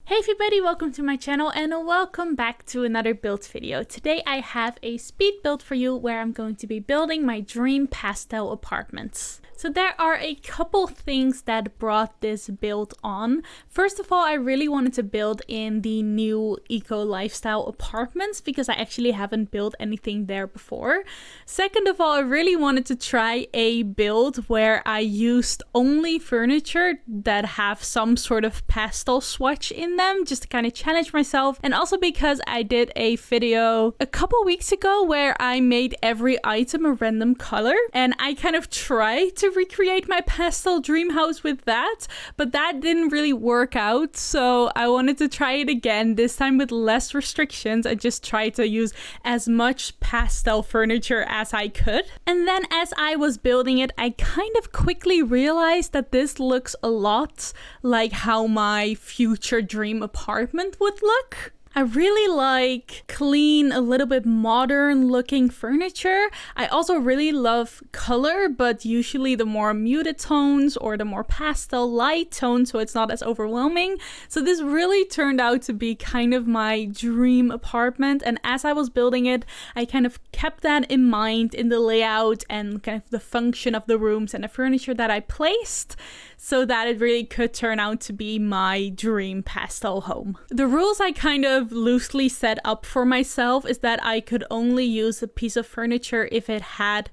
Hey everybody, welcome to my channel and welcome back to another build video. Today I have a speed build for you where I'm going to be building my dream pastel apartments. So there are a couple things that brought this build on. First of all, I really wanted to build in the new eco lifestyle apartments because I actually haven't built anything there before. Second of all, I really wanted to try a build where I used only furniture that have some sort of pastel swatch in them, just to kind of challenge myself. And also because I did a video a couple weeks ago where I made every item a random color, and I kind of tried to recreate my pastel dream house with that, but that didn't really work out. So I wanted to try it again, this time with less restrictions. I just tried to use as much pastel furniture as I could. And then as I was building it, I kind of quickly realized that this looks a lot like how my future dream apartment would look. I really like clean, a little bit modern looking furniture. I also really love color, but usually the more muted tones or the more pastel light tones, so it's not as overwhelming. So this really turned out to be kind of my dream apartment. And as I was building it, I kind of kept that in mind in the layout and kind of the function of the rooms and the furniture that I placed, so that it really could turn out to be my dream pastel home. The rules I kind of loosely set up for myself is that I could only use a piece of furniture if it had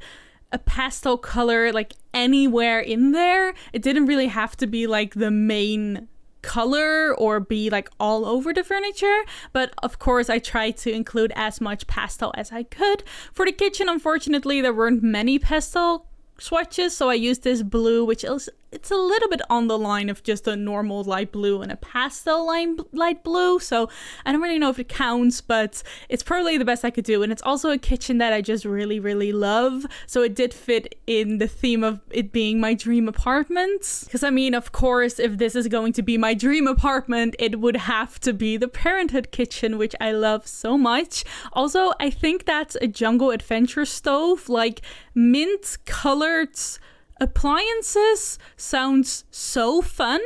a pastel color like anywhere in there. It didn't really have to be like the main color or be like all over the furniture, but of course I tried to include as much pastel as I could. For the kitchen, unfortunately, there weren't many pastel swatches, so I used this blue, which is it's a little bit on the line of just a normal light blue and a pastel light blue, so I don't really know if it counts, but it's probably the best I could do. And it's also a kitchen that I just really love, so it did fit in the theme of it being my dream apartment. Because I mean, of course, if this is going to be my dream apartment, it would have to be the Parenthood kitchen, which I love so much. Also, I think that's a Jungle Adventure stove, like mint colored appliances sounds so fun.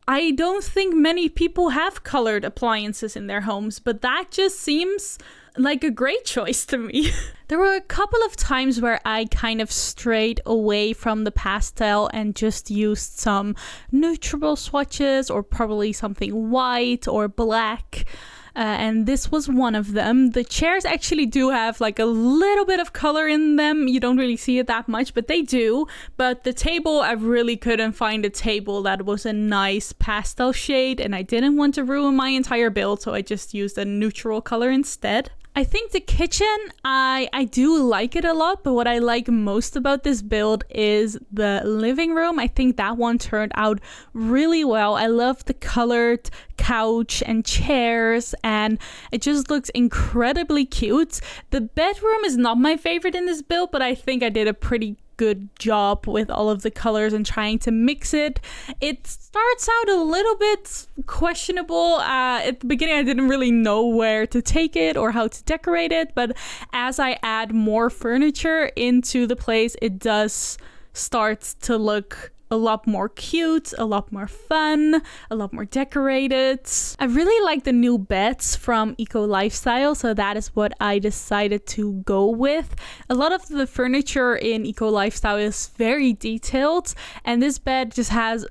I don't think many people have colored appliances in their homes, but that just seems like a great choice to me. There were a couple of times where I kind of strayed away from the pastel and just used some neutral swatches or probably something white or black. And this was one of them. The chairs actually do have like a little bit of color in them. You don't really see it that much, but they do. But the table, I really couldn't find a table that was a nice pastel shade, and I didn't want to ruin my entire build, so I just used a neutral color instead. I think the kitchen, I do like it a lot, but what I like most about this build is the living room. I think that one turned out really well. I love the colored couch and chairs, and it just looks incredibly cute. The bedroom is not my favorite in this build, but I think I did a pretty good job with all of the colors and trying to mix it. It starts out a little bit questionable. At the beginning, I didn't really know where to take it or how to decorate it, but as I add more furniture into the place, it does start to look a lot more cute, a lot more fun, a lot more decorated. I really like the new beds from Eco Lifestyle, so that is what I decided to go with. A lot of the furniture in Eco Lifestyle is very detailed, and this bed just has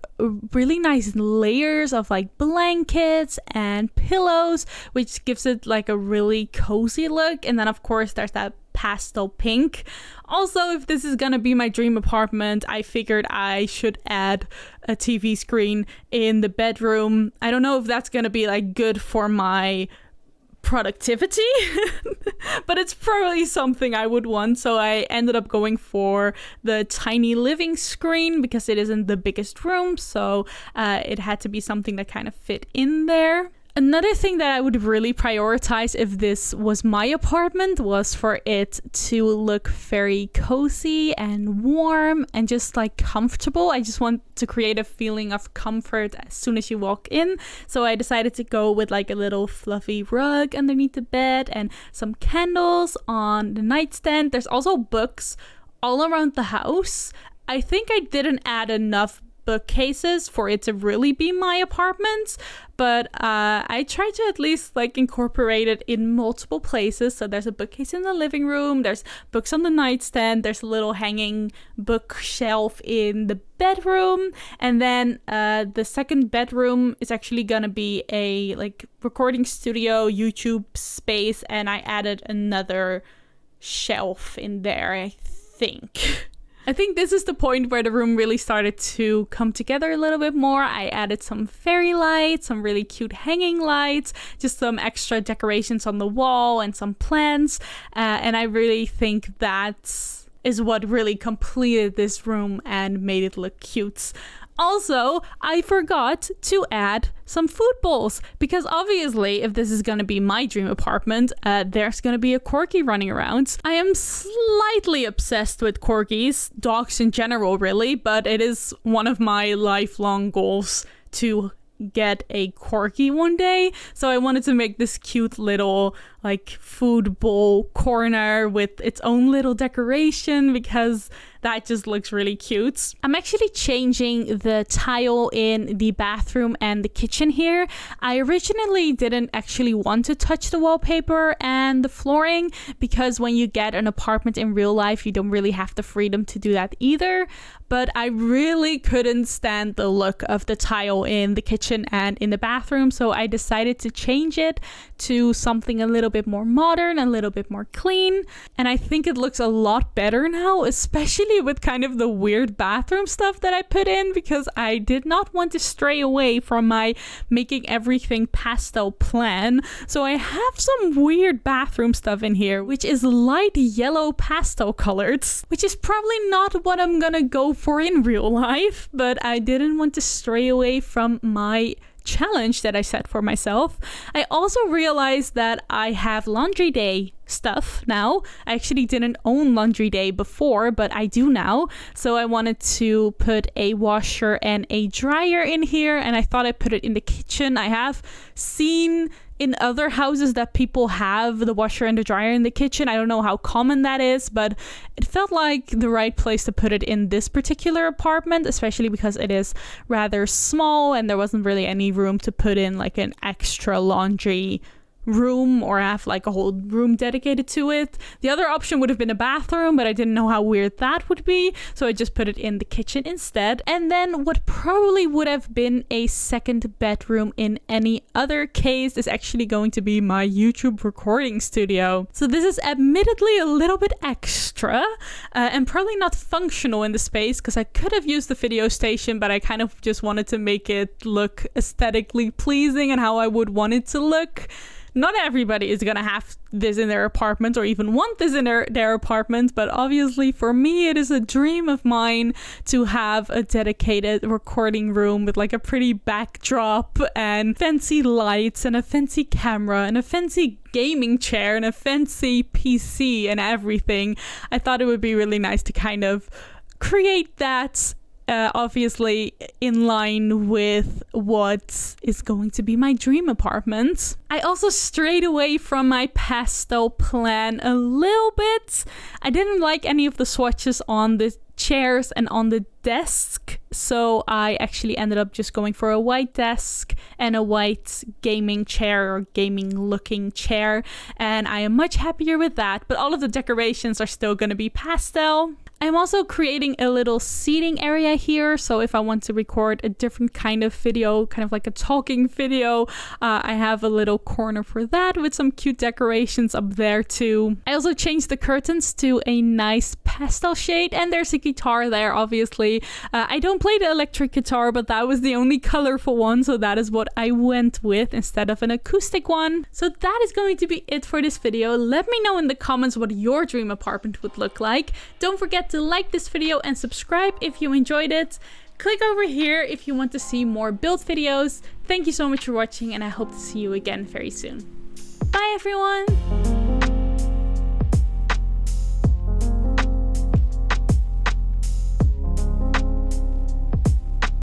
really nice layers of like blankets and pillows, which gives it like a really cozy look. And then of course there's that pastel pink. Also, if this is gonna be my dream apartment, I figured I should add a TV screen in the bedroom. I don't know if that's gonna be like good for my productivity, but it's probably something I would want. So I ended up going for the tiny living screen because it isn't the biggest room, so it had to be something that kind of fit in there. Another thing that I would really prioritize if this was my apartment was for it to look very cozy and warm and just like comfortable. I just want to create a feeling of comfort as soon as you walk in. So I decided to go with like a little fluffy rug underneath the bed and some candles on the nightstand. There's also books all around the house. I think I didn't add enough bookcases for it to really be my apartment, but I tried to at least like incorporate it in multiple places. So there's a bookcase in the living room, there's books on the nightstand, there's a little hanging bookshelf in the bedroom, and then the second bedroom is actually gonna be a like recording studio, YouTube space, and I added another shelf in there, I think. I think this is the point where the room really started to come together a little bit more. I added some fairy lights, some really cute hanging lights, just some extra decorations on the wall and some plants. And I really think that is what really completed this room and made it look cute. Also, I forgot to add some food bowls because obviously if this is going to be my dream apartment, there's going to be a corgi running around. I am slightly obsessed with corgis, dogs in general really, but it is one of my lifelong goals to get a corgi one day. So I wanted to make this cute little like food bowl corner with its own little decoration because that just looks really cute. I'm actually changing the tile in the bathroom and the kitchen here. I originally didn't actually want to touch the wallpaper and the flooring because when you get an apartment in real life, you don't really have the freedom to do that either. But I really couldn't stand the look of the tile in the kitchen and in the bathroom, so I decided to change it to something a little bit more modern, a little bit more clean, and I think it looks a lot better now, especially with kind of the weird bathroom stuff that I put in, because I did not want to stray away from my making everything pastel plan. So I have some weird bathroom stuff in here, which is light yellow pastel colored, which is probably not what I'm gonna go for in real life, but I didn't want to stray away from my challenge that I set for myself. I also realized that I have laundry day stuff now. I actually didn't own laundry day before, but I do now. So I wanted to put a washer and a dryer in here, and I thought I'd put it in the kitchen. I have seen in other houses that people have the washer and the dryer in the kitchen. I don't know how common that is, but it felt like the right place to put it in this particular apartment, especially because it is rather small and there wasn't really any room to put in like an extra laundry room or have like a whole room dedicated to it. The other option would have been a bathroom, but I didn't know how weird that would be, so I just put it in the kitchen instead. And then what probably would have been a second bedroom in any other case is actually going to be my YouTube recording studio. So this is admittedly a little bit extra and probably not functional in the space because I could have used the video station, but I kind of just wanted to make it look aesthetically pleasing and how I would want it to look. Not everybody is gonna have this in their apartment or even want this in their apartment, but obviously for me it is a dream of mine to have a dedicated recording room with like a pretty backdrop and fancy lights and a fancy camera and a fancy gaming chair and a fancy PC and everything. I thought it would be really nice to kind of create that obviously in line with what is going to be my dream apartment. I also strayed away from my pastel plan a little bit. I didn't like any of the swatches on the chairs and on the desk, so I actually ended up just going for a white desk and a white gaming chair or gaming looking chair, and I am much happier with that, but all of the decorations are still going to be pastel. I'm also creating a little seating area here, so if I want to record a different kind of video, kind of like a talking video, I have a little corner for that with some cute decorations up there too. I also changed the curtains to a nice pastel shade, and there's a guitar there, obviously. I don't play the electric guitar, but that was the only colorful one, so that is what I went with instead of an acoustic one. So that is going to be it for this video. Let me know in the comments what your dream apartment would look like. Don't forget to like this video and subscribe if you enjoyed it. Click over here if you want to see more build videos. Thank you so much for watching, and I hope to see you again very soon. Bye everyone!